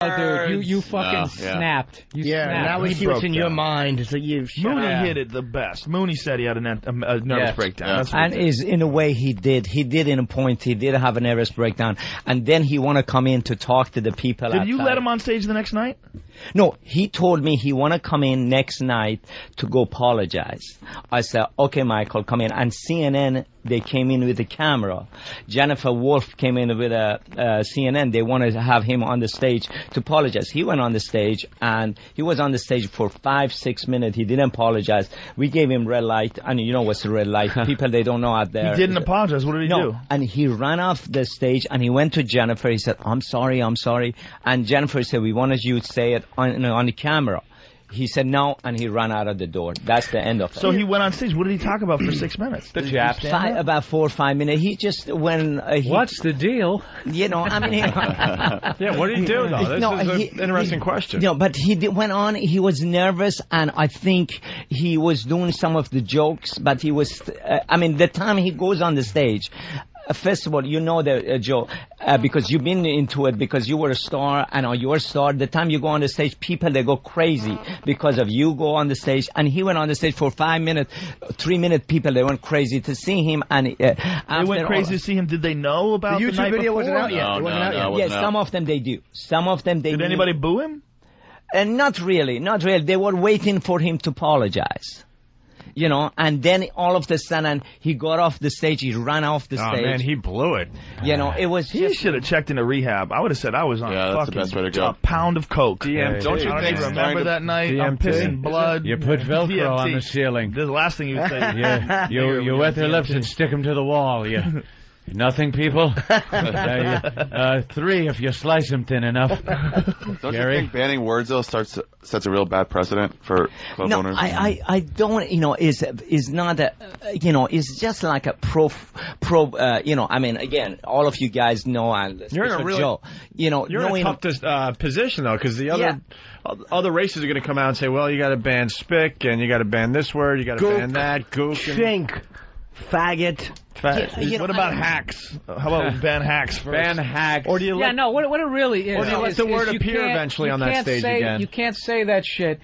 dude, you fucking snapped. You snapped. Now we see what's in your mind. So Mooney hit it the best. Mooney said he had a nervous breakdown. Yeah. And is in a way he did. He did in a point. He did have a nervous breakdown, and then he want to come in to talk to the people. Did you let him on stage the next night? No, he told me he want to come in next night to go apologize. I said, okay, Michael, come in. And CNN, they came in with a camera. Jennifer Wolf came in with a CNN. They wanted to have him on the stage to apologize. He went on the stage, and he was on the stage for 5-6 minutes. He didn't apologize. We gave him red light, and you know what's a red light. People, they don't know out there. He didn't apologize. What did he do? And he ran off the stage, and he went to Jennifer. He said, I'm sorry. And Jennifer said, we wanted you to say it on the camera. He said no, and he ran out of the door. That's the end of it. So he went on stage. What did he talk about for 6 minutes? The Japs. About 4 or 5 minutes. He just went... What's the deal? You know, I mean... Yeah, what did he do, though? This is an interesting question. No, but he went on. He was nervous, and I think he was doing some of the jokes, but he was... the time he goes on the stage... First of all, you know that, Joe, because you've been into it, because you were a star, and you're a star. The time you go on the stage, people, they go crazy because of you go on the stage. And he went on the stage for 5 minutes, 3 minutes, people, they went crazy to see him. And they went crazy to see him. Did they know about the YouTube video? Wasn't out yet. No, yeah, some of them they do. Some of them they Did anybody boo him? Not really. They were waiting for him to apologize. You know, and then all of a sudden he got off the stage. He ran off the stage. Oh man, he blew it. You know, it was. He should have checked into rehab. I would have said I was on a pound of coke. DMT. Don't you remember that night? DMT. I'm pissing blood. You put Velcro DMT. on the ceiling. The last thing you would say. You wet their lips and stick them to the wall. Nothing, people. 3 if you slice them thin enough. Don't you think banning words though sets a real bad precedent for club owners? I don't. You know, is not a. You know, it's just like a pro. You know, I mean, again, all of you guys know. You're in a really. Joe, you know, you're in a tough position though, because the other races are going to come out and say, well, you got to ban spick and you got to ban this word, you got to ban that, gook, chink, faggot. What about hacks? How about ban hacks first? Ban hacks. Or do you what it really is. Or do you let the word appear eventually on that stage again? You can't say that shit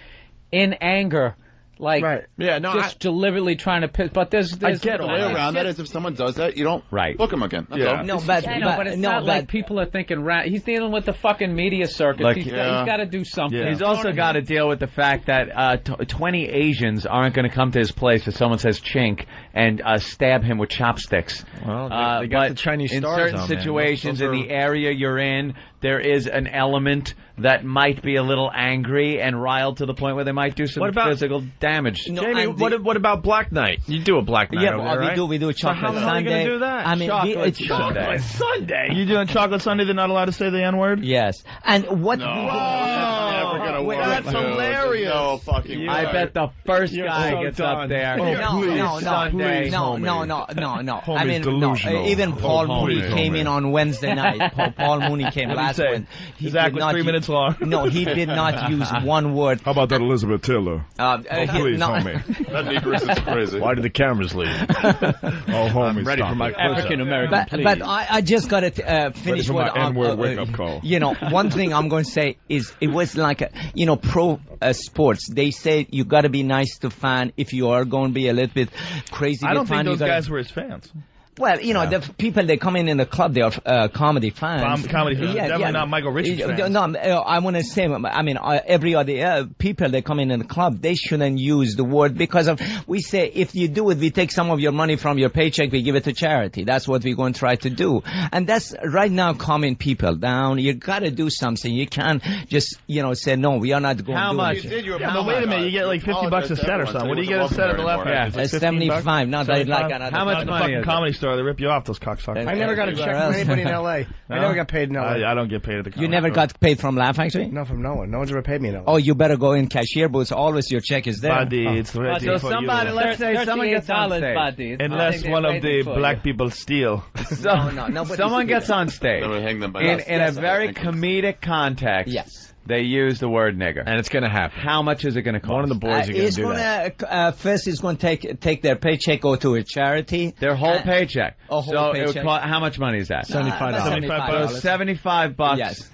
in anger. Like, just deliberately trying to piss. But there's I get a way around that is if someone does that, you don't book them again. That's all. No, but it's not like people are thinking, he's dealing with the fucking media circuit. Like, he's got to do something. Yeah. He's also got to deal with the fact that 20 Asians aren't going to come to his place if someone says chink and stab him with chopsticks. Well, they got the Chinese stars in certain situations in the area you're in, there is an element that might be a little angry and riled to the point where they might do some physical damage. No, Jamie, what about Black Night? You do a Black Night over there, right? we do Chocolate Sunday. So how are you going to do that? I mean, Chocolate Sunday. You doing Chocolate Sunday? They're not allowed to say the N-word? Yes. And what? No, that's never going to work. That's hilarious. No fucking. I bet the first guy gets up there. No. I mean, even Paul Mooney came in on Wednesday night. Paul Mooney came last Wednesday. Exactly 3 minutes long. No, he did not use one word. How about that Elizabeth Taylor? Please, homie. That Negress is crazy. Why did the cameras leave? Homie, I'm ready for my African American. But I just got to finish with my N-word wake-up call. You know, one thing I'm going to say is it was like pro sports. They say you got to be nice to fan. If you are going to be a little bit crazy, I don't think those guys were his fans. Well, you know, the people, they come in the club, they are comedy fans. Comedy fans. Definitely not Michael Richards fans. No, I want to say, I mean, every other people, they come in the club, they shouldn't use the word because we say, if you do it, we take some of your money from your paycheck, we give it to charity. That's what we're going to try to do. And that's right now calming people down. You got to do something. You can't just, say, no, we are not going to do it. How much? But wait a minute, you get like $50 a set or something. What do you get a set at the left? Yeah, 75. Not like how much money is comedy store, they rip you off, those cocksuckers. I never got a check from anybody in L.A. I never got paid in L.A. I don't get paid at the comedy You never store. got paid from Laugh Factory? No, from no one. No one's ever paid me in L.A. Oh, you better go in cashier booths. Always your check is there. Buddy, it's ready so for somebody, you. let's say someone gets on stage. Buddy. Unless one of the black people steal. No, someone gets on stage. Hang them by in a very comedic context. Yes. They use the word nigger. And it's going to happen. How much is it going to cost? One of the boys are going to do that. First, it's going to take their paycheck, go to a charity. Their whole paycheck. A whole paycheck. How much money is that? $75. $75. $75. Yes.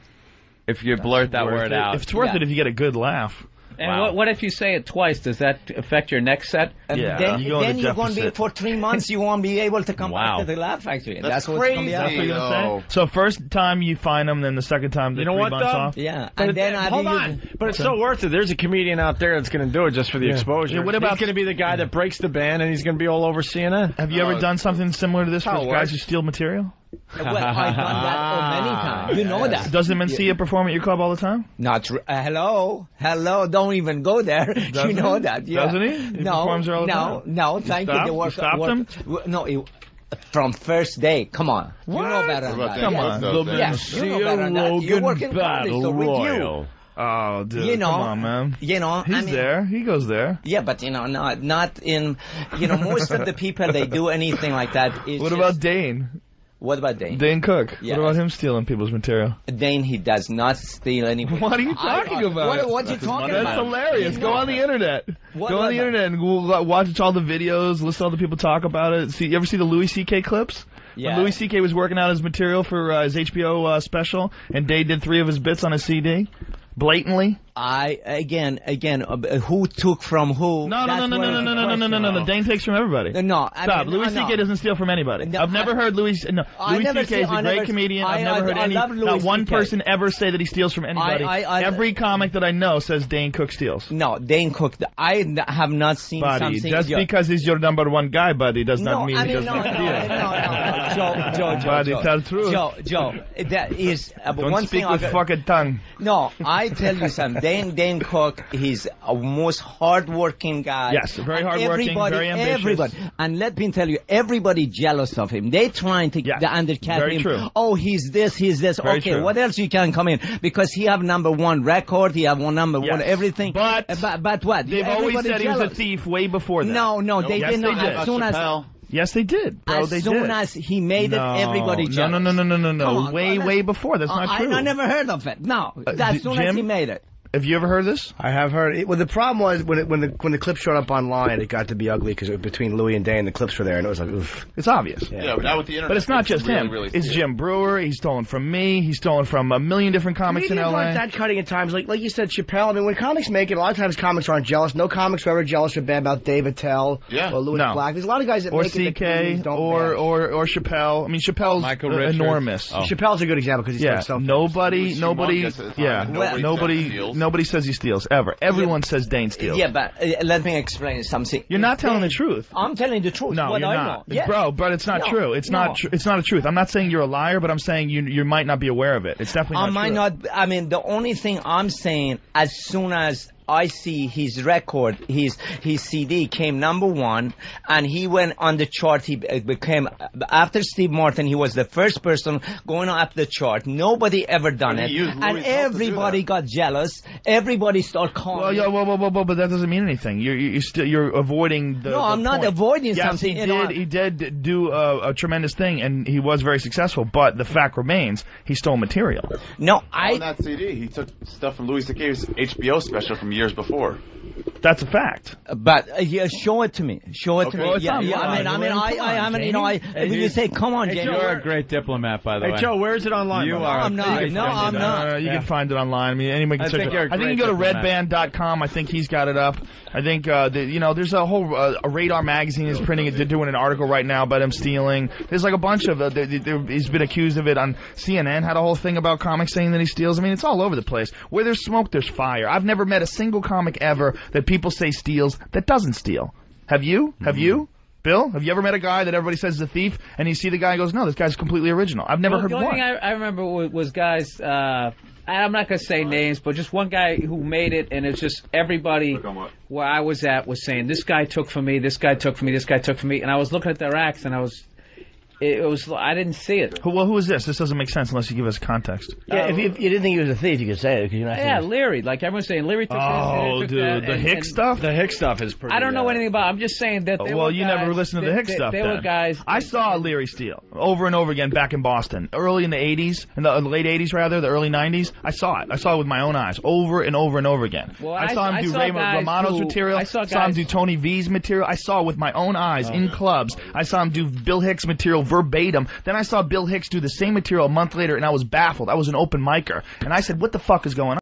if you blurt that word out. If it's worth it if you get a good laugh. And what if you say it twice? Does that affect your next set? Yeah. Then you're going to be, for 3 months, you won't be able to come back to the Laugh Factory. That's what's crazy. going to be That's what you're going to say? So first time you find them, then the second time they 3 months off? Yeah. But then hold on. But it's so worth it. There's a comedian out there that's going to do it just for the exposure. Yeah, what about he's going to be the guy that breaks the band, and he's going to be all over CNN? Have you ever done something similar to this for guys who steal material? Well, I've done that many times. You know that. Does Mencia perform at your club all the time? Not hello, don't even go there. You know that. Yeah. Doesn't he? He performs there all the time? No, thank you. You stopped him? No, from first day. Come on. What? You know better than that. Come on. Yes, you know better than that. You're working Battle Royal. Oh, dude, come on, man. He's there. He goes there. Yeah, but, not in, most of the people, they do anything like that. What about Dane? What about Dane? Dane Cook. Yes. What about him stealing people's material? Dane, he does not steal anything. What are you talking about? What are you talking about? That's hilarious. Go on the internet. Go on the internet and watch all the videos, listen to all the people talk about it. You ever see the Louis C.K. clips? Yeah. When Louis C.K. was working out his material for his HBO special, and Dane did 3 of his bits on a CD? Blatantly? Who took from who? No. Dane takes from everybody. No, stop. Louis C.K. doesn't steal from anybody. No, I've never heard Louis C.K. is a great comedian. I've never heard not one person ever say that he steals from anybody. Every comic that I know says Dane Cook steals. No, Dane Cook. I have not seen something. Just because he's your number one guy, buddy, does not mean he doesn't steal. Joe. Buddy, tell the truth. Joe. That is. Don't speak with fucking tongue. No, I tell you something. Dane Cook, he's a most hardworking guy. Yes, very hardworking, very ambitious. Everybody. And let me tell you, everybody jealous of him. They trying to undercut him. True. Oh, he's this. Very okay, true. What else you can come in? Because he have number 1 record, he have number 1 everything. But what? They've always said jealous. he was a thief way before that. No, they yes, did not. They did. As soon as yes, they did, bro. As soon as he made it, everybody jealous. No. Way before. That's not true. I never heard of it. No, as soon as he made it. Have you ever heard this? I have heard it. Well, the problem was when the clip showed up online, it got to be ugly because between Louis and Dane, the clips were there, and it was like, oof. It's obvious. Yeah, but now with the internet. But it's not just him. It's Jim Brewer. He's stolen from me. He's stolen from a million different comics in L.A. Like that cutting at times, like you said, Chappelle. I mean, when comics make it, a lot of times comics aren't jealous. No comics are ever jealous or bad about Dave Attell or Louis Black. There's a lot of guys that make it. Or Chappelle. I mean, Chappelle's enormous. Chappelle's a good example because he's so nobody says he steals. Ever. Everyone says Dane steals. Yeah, but let me explain something. You're not telling the truth. I'm telling the truth. No, you're not. Yes. Bro, but it's not true. It's not a truth. I'm not saying you're a liar, but I'm saying you might not be aware of it. It's definitely not true. I mean, the only thing I'm saying, as soon as I see his record, his CD came number 1, and he went on the chart. He became, after Steve Martin, he was the first person going up the chart. Nobody ever done it, and everybody got jealous. Everybody started calling. Well, but that doesn't mean anything. You're avoiding the. No, I'm not avoiding something. He did do a tremendous thing, and he was very successful. But the fact remains, he stole material. No, on that CD, he took stuff from Louis C.K.'s HBO special from years before. That's a fact. But show it to me. Show it to me. Well, When you say, come on, Jay. You're a great diplomat, by the way. Hey, Joe, where is it online? You are. I'm not. No, I'm not. You can find it online. I mean, anybody can search it. I think you can go to redband.com. I think he's got it up. I think, there's a whole, Radar magazine is printing it. They're doing an article right now about him stealing. There's like a bunch of, he's been accused of it on CNN, had a whole thing about comics saying that he steals. I mean, it's all over the place. Where there's smoke, there's fire. I've never met a single comic ever that people say steals that doesn't steal. Have you? Have you? Bill, have you ever met a guy that everybody says is a thief, and you see the guy and goes, no, this guy's completely original? I've never heard one. The only thing I remember was guys, I'm not going to say names, but just one guy who made it, and it's just everybody where I was at was saying, this guy took from me, this guy took from me, this guy took from me, and I was looking at their acts, and I didn't see it. Well, who is this? This doesn't make sense unless you give us context. Yeah, if you didn't think he was a thief, you could say it. Cause you're not Leary. Like everyone's saying, Leary took this. Dude, the Hick stuff? The Hick stuff is pretty. I don't know anything about it. I'm just saying that they were you guys, never listened to the Hick stuff, They were guys. I saw Leary steal over and over again back in Boston. Early in the 80s, in the late 80s rather, the early 90s. I saw it. I saw it with my own eyes over and over and over again. Well, I saw him do Raymond Romano's material. I saw him do Tony V's material. I saw it with my own eyes in clubs. I saw him do Bill Hicks material verbatim. Then I saw Bill Hicks do the same material a month later, and I was baffled. I was an open micer, and I said, what the fuck is going on?